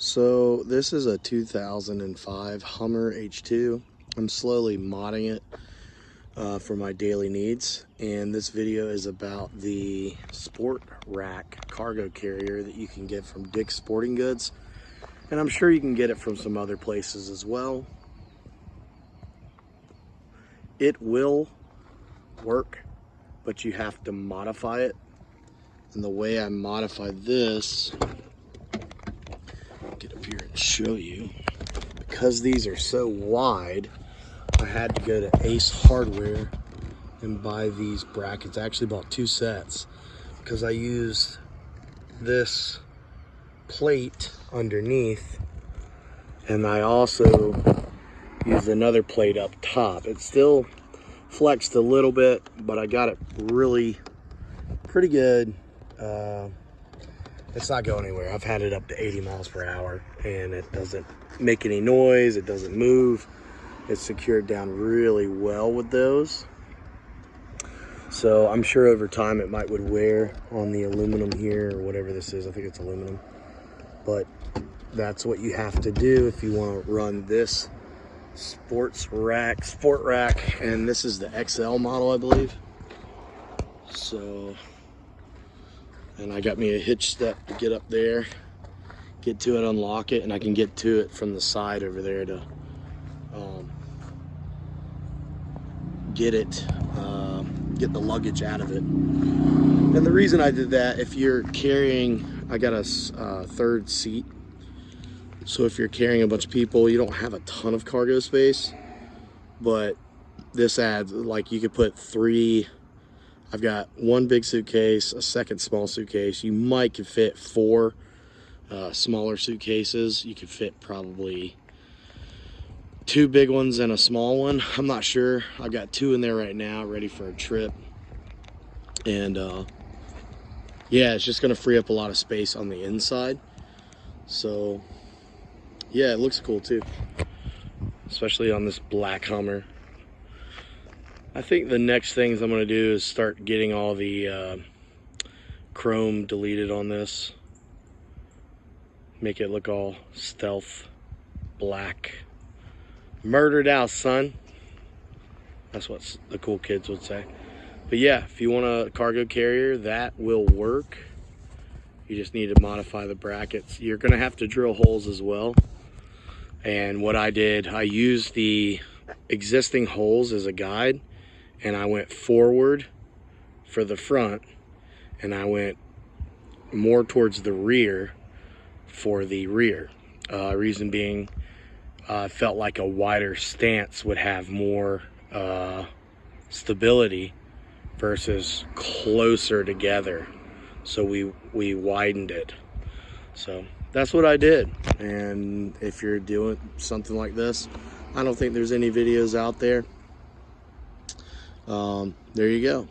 So this is a 2005 Hummer H2. I'm slowly modding it for my daily needs, and this video is about the Sport Rack cargo carrier that you can get from Dick's Sporting Goods, and I'm sure you can get it from some other places as well. It will work, but you have to modify it, and the way I modified this, get up here and show you, because these are so wide, I had to go to Ace Hardware and buy these brackets. I actually bought 2 sets because I used this plate underneath, and I also used another plate up top. It still flexed a little bit, but I got it really pretty good. It's not going anywhere. I've had it up to 80 miles per hour and it doesn't make any noise. It doesn't move. It's secured down really well with those. So I'm sure over time it would wear on the aluminum here or whatever this is. I think it's aluminum. But that's what you have to do if you want to run this sport rack. And this is the XL model, I believe. So, and I got me a hitch step to get up there, get to it, unlock it, and I can get to it from the side over there to get the luggage out of it. And the reason I did that, if you're carrying, I got a third seat, so if you're carrying a bunch of people, you don't have a ton of cargo space, but this adds, like, you could put 3. I've got 1 big suitcase, a second small suitcase. You might could fit 4 smaller suitcases. You could fit probably 2 big ones and a small one. I'm not sure. I've got 2 in there right now, ready for a trip. And yeah, it's just gonna free up a lot of space on the inside. So yeah, it looks cool too, especially on this black Hummer. I think the next things I'm going to do is start getting all the chrome deleted on this. Make it look all stealth black. Murdered out, son. That's what the cool kids would say. But yeah, if you want a cargo carrier, that will work. You just need to modify the brackets. You're going to have to drill holes as well. And what I did, I used the existing holes as a guide, and I went forward for the front, and I went more towards the rear for the rear. Reason being, I felt like a wider stance would have more stability versus closer together. So we widened it. So that's what I did. And if you're doing something like this, I don't think there's any videos out there. There you go.